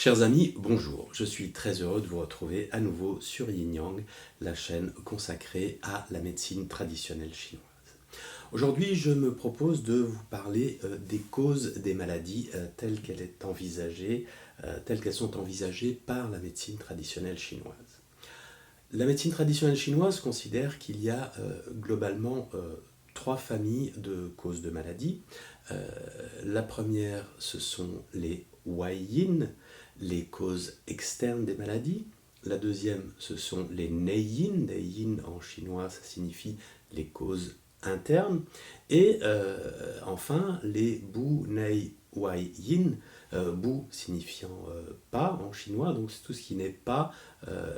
Chers amis, bonjour. Je suis très heureux de vous retrouver à nouveau sur Yin Yang, la chaîne consacrée à la médecine traditionnelle chinoise. Aujourd'hui, je me propose de vous parler des causes des maladies telles qu'elles sont envisagées par la médecine traditionnelle chinoise. La médecine traditionnelle chinoise considère qu'il y a globalement trois familles de causes de maladies. La première, ce sont les Waiyin, les causes externes des maladies. La deuxième, ce sont les Neiyin. Neiyin en chinois, ça signifie les causes internes. Et enfin, les Bu Nei Waiyin, Bu signifiant pas en chinois, donc c'est tout ce qui n'est pas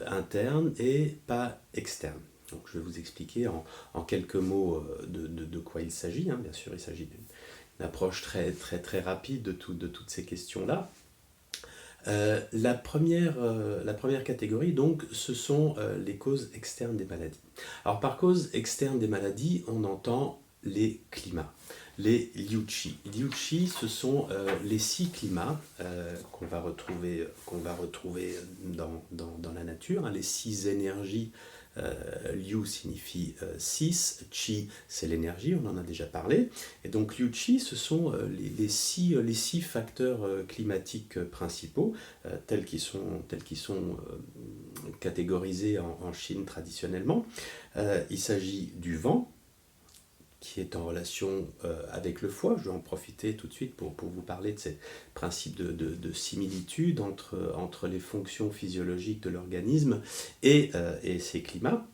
interne et pas externe. Donc je vais vous expliquer en quelques mots de quoi il s'agit. Bien sûr, il s'agit d'une approche très rapide de toutes ces questions-là. La première catégorie, donc, ce sont les causes externes des maladies. Alors, par cause externe des maladies, on entend les climats, les liuqi. Liuqi, ce sont les 6 climats qu'on va retrouver dans la nature, les 6 énergies. Liu signifie 6, Qi c'est l'énergie, on en a déjà parlé, et donc Liu Qi ce sont les six facteurs climatiques principaux tels qu'ils sont catégorisés en Chine traditionnellement. Il s'agit du vent, qui est en relation avec le foie. Je vais en profiter tout de suite pour vous parler de ces principes de similitude entre les fonctions physiologiques de l'organisme et ces climats.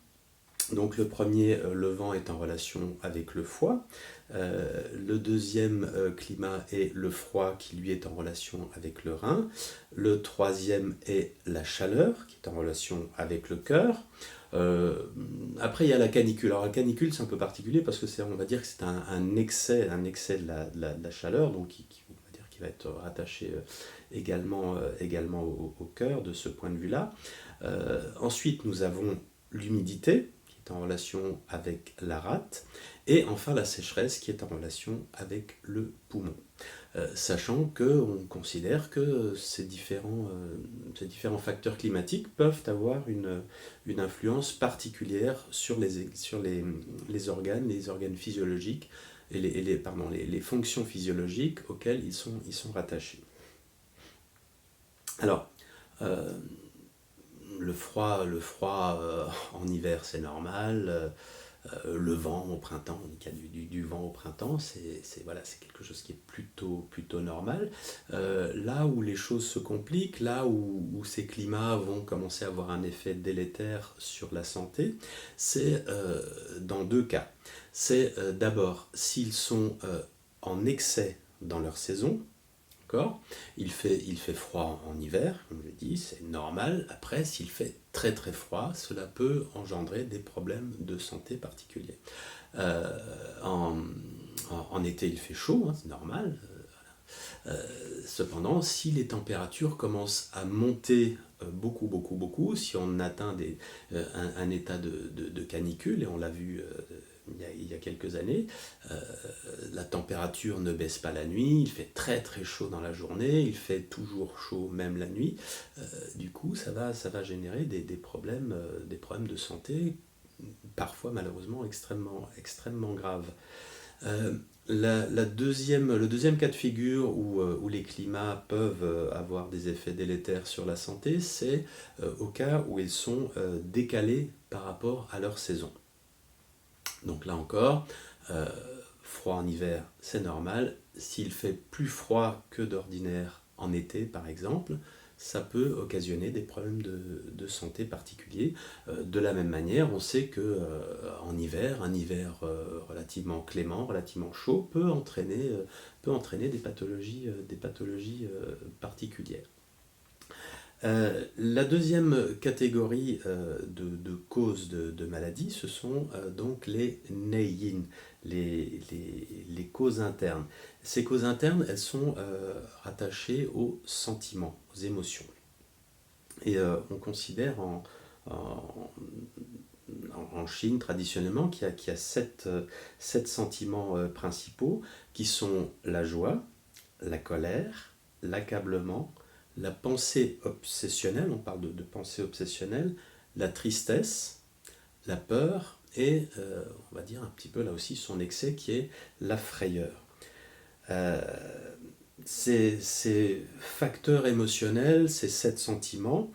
Donc le premier, le vent, est en relation avec le foie. Le deuxième climat est le froid, qui lui est en relation avec le rein. Le troisième est la chaleur, qui est en relation avec le cœur. Après il y a la canicule. Alors la canicule c'est un peu particulier parce que on va dire que c'est un excès de la chaleur, donc on va dire qu'il va être rattaché également au cœur de ce point de vue-là. Ensuite nous avons l'humidité, qui est en relation avec la rate, et enfin la sécheresse, qui est en relation avec le poumon. Sachant qu'on considère que ces différents facteurs climatiques peuvent avoir une influence particulière sur les organes physiologiques et les fonctions physiologiques auxquelles ils sont rattachés. Alors, le froid en hiver c'est normal. Le vent au printemps, on dit qu'il y a du vent au printemps, c'est quelque chose qui est plutôt normal. Là où les choses se compliquent, là où ces climats vont commencer à avoir un effet délétère sur la santé, c'est dans deux cas. C'est d'abord s'ils sont en excès dans leur saison. Il fait froid en hiver, comme je l'ai dit, c'est normal. Après, s'il fait très froid, cela peut engendrer des problèmes de santé particuliers. En été, il fait chaud, c'est normal. Cependant, si les températures commencent à monter beaucoup, si on atteint un état de canicule, et on l'a vu il y a quelques années, la température ne baisse pas la nuit, il fait très chaud dans la journée, il fait toujours chaud même la nuit. Du coup, ça va générer des problèmes de santé, parfois malheureusement extrêmement graves. Le deuxième cas de figure où les climats peuvent avoir des effets délétères sur la santé, c'est au cas où ils sont décalés par rapport à leur saison. Donc là encore, froid en hiver, c'est normal. S'il fait plus froid que d'ordinaire en été, par exemple, ça peut occasionner des problèmes de santé particuliers. De la même manière, on sait que en hiver, un hiver relativement clément, relativement chaud, peut entraîner des pathologies particulières. La deuxième catégorie de causes de maladies, ce sont donc les Neiyin, les causes internes. Ces causes internes, elles sont rattachées aux sentiments, aux émotions. Et on considère en Chine traditionnellement qu'il y a sept sentiments principaux qui sont la joie, la colère, l'accablement, la pensée obsessionnelle, on parle de pensée obsessionnelle, la tristesse, la peur et, on va dire un petit peu là aussi son excès qui est la frayeur. Euh, ces facteurs émotionnels, ces 7 sentiments,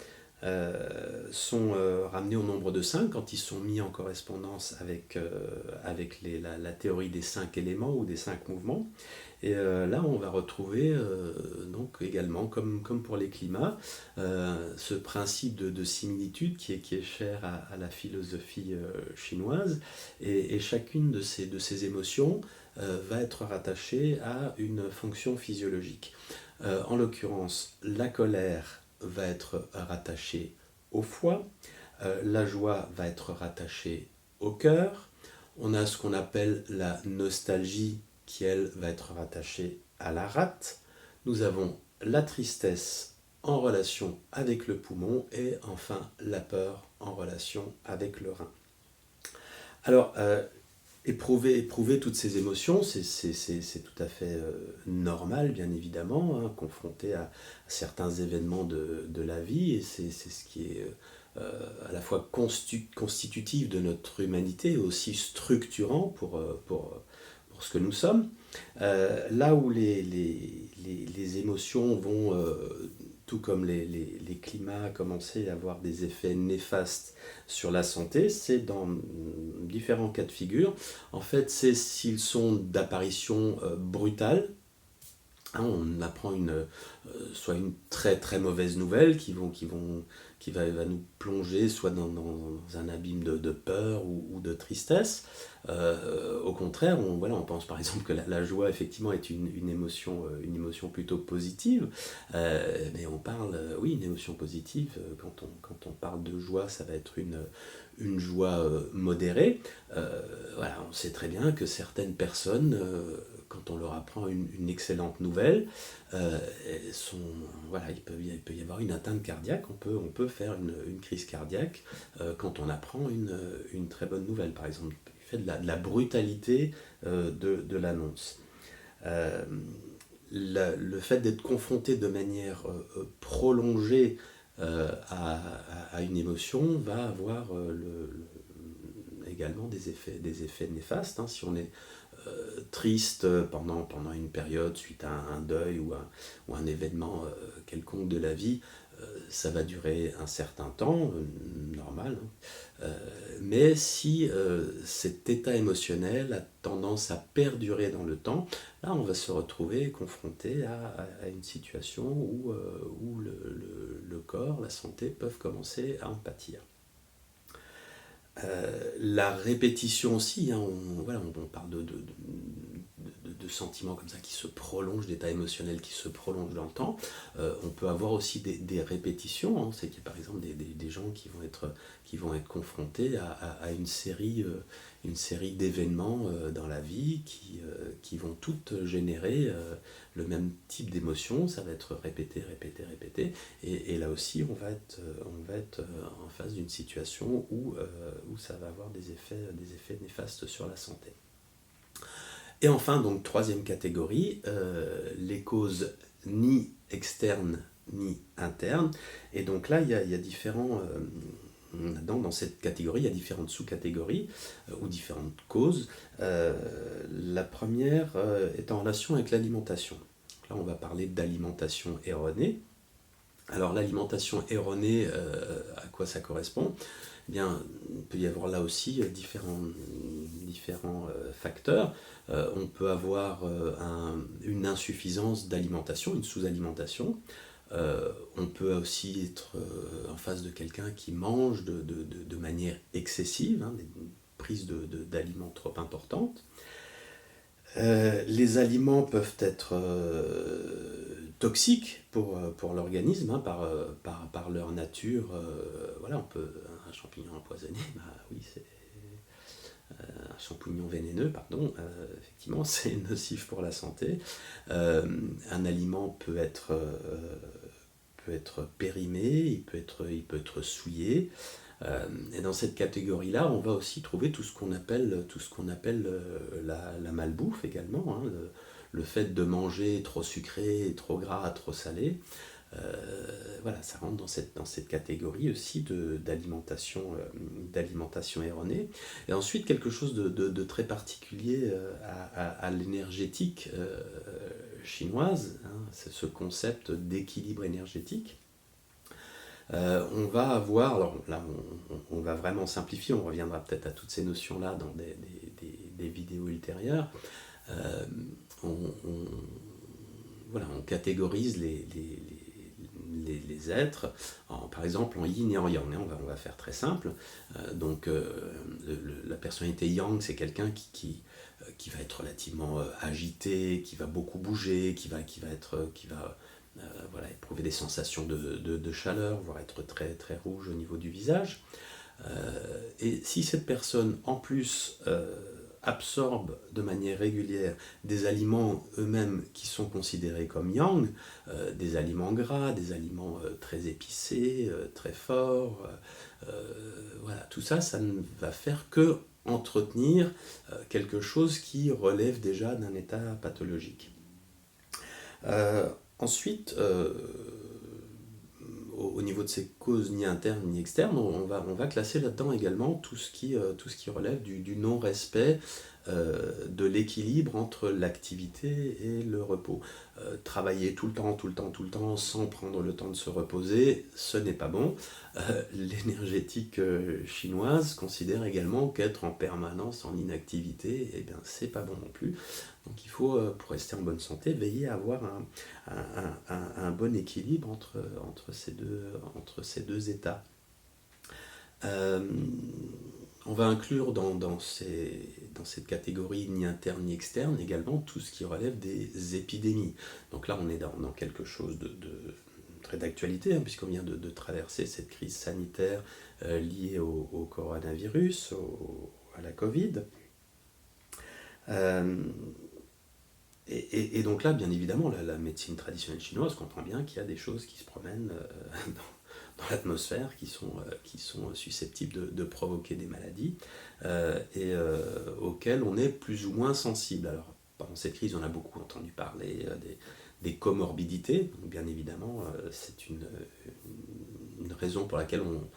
sont ramenés au nombre de 5 quand ils sont mis en correspondance avec la théorie des 5 éléments ou des 5 mouvements. Et là, on va retrouver, donc également, comme pour les climats, ce principe de similitude qui est cher à la philosophie chinoise. Et chacune de ces émotions va être rattachée à une fonction physiologique. En l'occurrence, la colère va être rattachée au foie, la joie va être rattachée au cœur, on a ce qu'on appelle la nostalgie qui, elle, va être rattachée à la rate, nous avons la tristesse en relation avec le poumon et enfin la peur en relation avec le rein. Alors, éprouver toutes ces émotions, c'est tout à fait normal, bien évidemment, hein, confronté à certains événements de la vie, et c'est ce qui est à la fois constitutif de notre humanité, et aussi structurant pour ce que nous sommes. Là où les émotions vont, tout comme les climats, commencer à avoir des effets néfastes sur la santé, c'est dans différents cas de figure. En fait, c'est s'ils sont d'apparition brutale. Hein, on apprend soit une très très mauvaise nouvelle qui va nous plonger soit dans un abîme de peur ou de tristesse. Au contraire, on pense par exemple que la joie effectivement est une émotion plutôt positive, mais on parle, oui, une émotion positive, quand on parle de joie, ça va être une joie modérée. Voilà, on sait très bien que certaines personnes, quand on leur apprend une excellente nouvelle, voilà, il peut y avoir une atteinte cardiaque, on peut faire une crise cardiaque quand on apprend une très bonne nouvelle, par exemple, du fait de la brutalité de l'annonce. Euh, le fait d'être confronté de manière prolongée à une émotion va avoir également des effets néfastes, hein. Si on est triste pendant une période suite à un deuil ou un événement quelconque de la vie, ça va durer un certain temps, normal, hein. Mais si cet état émotionnel a tendance à perdurer dans le temps, là on va se retrouver confronté à une situation où le corps, la santé peuvent commencer à en pâtir. La répétition aussi, hein, on parle de sentiments comme ça qui se prolongent, d'états émotionnels qui se prolongent dans le temps. On peut avoir aussi des répétitions, hein. C'est qu'il y a par exemple des gens qui vont être confrontés à une série d'événements dans la vie qui vont toutes générer le même type d'émotion. Ça va être répété, répété, répété. Et là aussi, on va être en face d'une situation où ça va avoir des effets néfastes sur la santé. Et enfin, donc troisième catégorie, les causes ni externes ni internes. Et donc là, il y a différents... dans cette catégorie, il y a différentes sous-catégories ou différentes causes. La première est en relation avec l'alimentation. Là, on va parler d'alimentation erronée. Alors l'alimentation erronée, à quoi ça correspond? Eh bien, il peut y avoir là aussi différents facteurs. On peut avoir une insuffisance d'alimentation, une sous-alimentation. On peut aussi être en face de quelqu'un qui mange de manière excessive, hein, des prises d'aliments trop importantes. Les aliments peuvent être toxiques pour l'organisme, hein, par leur nature. Voilà, un champignon empoisonné, bah oui, c'est un champignon vénéneux, pardon, effectivement, c'est nocif pour la santé. Un aliment peut être périmé, il peut être souillé. Et dans cette catégorie-là, on va aussi trouver tout ce qu'on appelle la malbouffe également, hein, le fait de manger trop sucré, trop gras, trop salé. Voilà, ça rentre dans cette catégorie aussi d'alimentation erronée. Et ensuite, quelque chose de très particulier à l'énergétique chinoise, hein, c'est ce concept d'équilibre énergétique. On va avoir, alors là on va vraiment simplifier, on reviendra peut-être à toutes ces notions-là dans des vidéos ultérieures. Euh, on, voilà, on catégorise les êtres, par exemple en yin et en yang, hein, on va faire très simple. La personnalité yang, c'est quelqu'un qui va être relativement agité, qui va beaucoup bouger, qui va voilà, éprouver des sensations de chaleur, voire être très, très rouge au niveau du visage. Et si cette personne, en plus, absorbe de manière régulière des aliments eux-mêmes qui sont considérés comme yang, des aliments gras, des aliments très épicés, très forts, voilà, tout ça, ça ne va faire que entretenir quelque chose qui relève déjà d'un état pathologique. Ensuite, au niveau de ces causes ni internes ni externes, on va classer là-dedans également tout ce qui relève du non-respect de l'équilibre entre l'activité et le repos. Travailler tout le temps, tout le temps, tout le temps, sans prendre le temps de se reposer, ce n'est pas bon. L'énergétique chinoise considère également qu'être en permanence en inactivité, eh bien, c'est pas bon non plus. Donc il faut, pour rester en bonne santé, veiller à avoir un bon équilibre entre ces deux états. Euh, on va inclure dans cette catégorie ni interne ni externe également tout ce qui relève des épidémies. Donc là on est dans quelque chose de très d'actualité, hein, puisqu'on vient de traverser cette crise sanitaire liée au coronavirus, à la Covid. Euh, et donc là, bien évidemment, la médecine traditionnelle chinoise comprend bien qu'il y a des choses qui se promènent dans l'atmosphère qui sont susceptibles de provoquer des maladies auxquelles on est plus ou moins sensible. Alors, pendant cette crise, on a beaucoup entendu parler des comorbidités. Donc, bien évidemment, c'est une raison pour laquelle on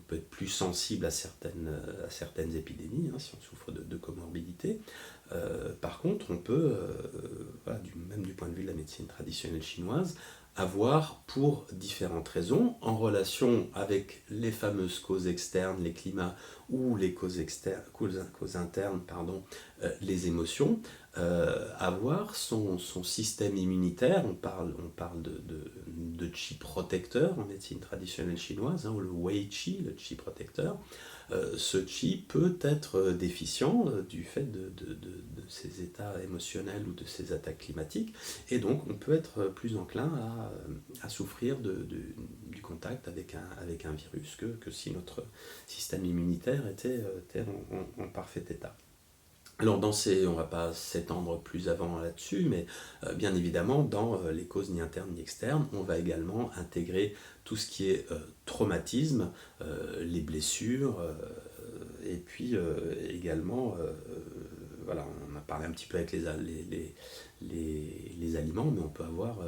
peut être plus sensible à certaines épidémies, hein, si on souffre de comorbidité. Par contre, on peut, voilà, même du point de vue de la médecine traditionnelle chinoise, avoir pour différentes raisons, en relation avec les fameuses causes externes, les climats, ou les causes internes, pardon, les émotions, avoir son système immunitaire, on parle de qi protecteur en médecine traditionnelle chinoise, hein, ou le wei qi, le qi protecteur. Ce qi peut être déficient du fait de ces états émotionnels ou de ces attaques climatiques, et donc on peut être plus enclin à souffrir du contact avec un virus que si notre système immunitaire était en parfait état. Alors on ne va pas s'étendre plus avant là-dessus, mais bien évidemment, dans les causes ni internes ni externes, on va également intégrer tout ce qui est traumatisme, les blessures, et puis également, voilà, on a parlé un petit peu avec les aliments, mais on peut avoir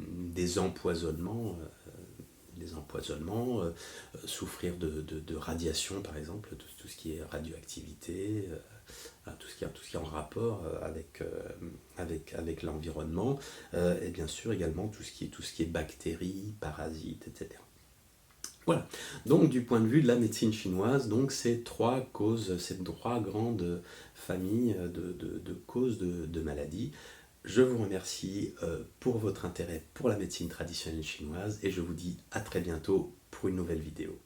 des empoisonnements. Souffrir de radiation par exemple, tout ce qui est radioactivité, tout ce qui est en rapport avec l'environnement, et bien sûr également tout ce qui est bactéries, parasites, etc. Voilà, donc du point de vue de la médecine chinoise, donc ces trois grandes familles de causes de maladies. Je vous remercie pour votre intérêt pour la médecine traditionnelle chinoise et je vous dis à très bientôt pour une nouvelle vidéo.